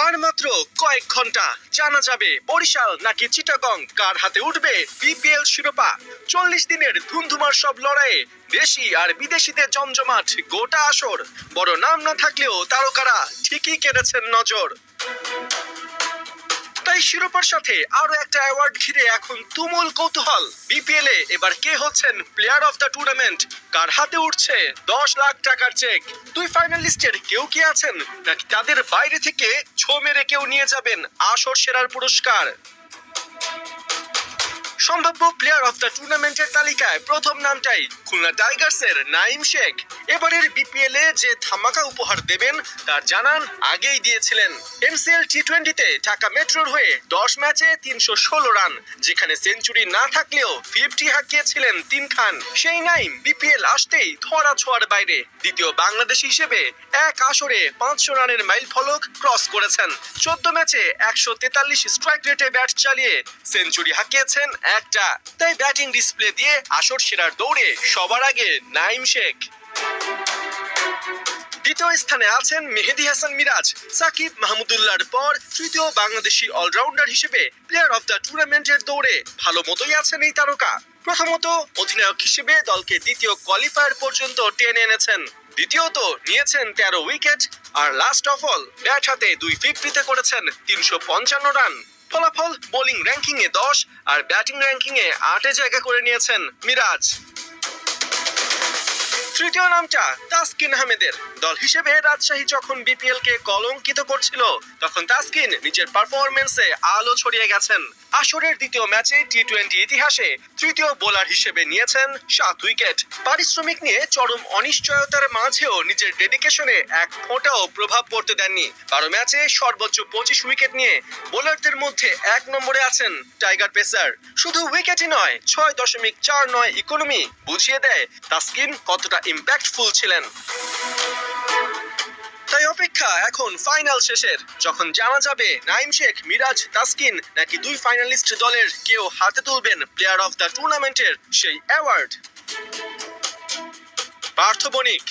আর মাত্র কয়েক ঘন্টা জানা যাবে বরিশাল নাকি চিটাগং কার হাতে উঠবে বিপিএল শিরোপা। 40 দিনের ধুমধুমার সব লড়াইয়ে দেশি আর বিদেশিদের জমজমাট গোটা আসর। বড় নাম না থাকলেও তারকারা ঠিকই কেড়েছেন নজর। তাই শিরোপার সাথে আরো একটা অ্যাওয়ার্ড ঘিরে এখন তুমুল কৌতূহল। বিপিএল এ এবার কে হচ্ছেন প্লেয়ার অফ দ্য টুর্নামেন্ট, কার হাতে উঠছে 10 লাখ টাকার চেক, দুই ফাইনালিস্টের কেউ কি আছেন নাকি তাদের বাইরে থেকে ছো মেরে কেউ নিয়ে যাবেন আসর সেরার পুরস্কার। সম্ভাব্য প্লেয়ার অফ দ্য টুর্নামেন্টের তালিকায় প্রথম নামটাই খুলনা টাইগার্সের নাঈম শেখ। এবারের বিপিএল এ যে ধামাকা উপহার দেবেন তার জানান আগেই দিয়েছিলেন। এমসিএল টি20-তে ঢাকা মেট্রোর হয়ে 10 ম্যাচে 316 রান, যেখানে সেঞ্চুরি না থাকলেও 50 হাঁকিয়েছিলেন 3 খান। সেই নাঈম বিপিএল আসতেই ধরা ছোঁয়ার বাইরে। দ্বিতীয় বাংলাদেশী হিসেবে এক আসরে 500 রানের মাইল ফলক ক্রস করেছেন। 14 ম্যাচে 143 স্ট্রাইক রেটে ব্যাট চালিয়ে সেঞ্চুরি হাঁকিয়েছেন একটা। তাই ব্যাটিং ডিসপ্লে দিয়ে আসর সেরার দৌড়ে সবার আগে নাঈম শেখ। দ্বিতীয় স্থানে আছেন মেহেদী হাসান মিরাজ। সাকিব মাহমুদুল্লাহর পর তৃতীয় বাংলাদেশি অলরাউন্ডার হিসেবে প্লেয়ার অফ দ্য টুর্নামেন্টের দৌড়ে ভালো মতোই আছেন এই তারকা। প্রথমত অধিনায়ক হিসেবে দলকে দ্বিতীয় কোয়ালিফায়ার পর্যন্ত টেনে এনেছেন। দ্বিতীয়ত নিয়েছেন 13 উইকেট, আর লাস্ট অফ অল ব্যাট হাতে 250-তে করেছেন 355 রান। ফলাফল বোলিং র্যাঙ্কিং এ 10 আর ব্যাটিং র্যাঙ্কিং এ 8-এ জায়গা করে নিয়েছেন মিরাজ। তৃতীয় নামটা তাসকিন আহমেদের। দল হিসেবে রাজশাহী যখন বিপিএল কে কলঙ্কিত করছিল তখন তাসকিন নিজের পারফরম্যান্সে আলো ছড়িয়ে গেছেন। আসরের দ্বিতীয় ম্যাচে টি20 ইতিহাসে তৃতীয় বোলার হিসেবে নিয়েছেন 7 উইকেট। পারিশ্রমিক নিয়ে চরম অনিশ্চয়তার মাঝেও নিজের ডেডিকেশনে এক ফোঁটাও প্রভাব পড়তে দেননি। 12 ম্যাচে সর্বোচ্চ 25 উইকেট নিয়ে বোলারদের মধ্যে 1 নম্বরে আছেন টাইগার পেসার। শুধু উইকেটই নয়, 6.49 ইকোনমি বুঝিয়ে দেয় তাসকিন কতটা ইম্প্যাক্টফুল ছিলেন। তাই অপেক্ষা এখন ফাইনাল শেষের, যখন জানা যাবে নাঈম শেখ, মিরাজ, তাসকিন নাকি দুই ফাইনালিস্ট দলের কেউ হাতে তুলবেন প্লেয়ার অফ দ্য টুর্নামেন্টের সেই অ্যাওয়ার্ড। পার্থ বণিক,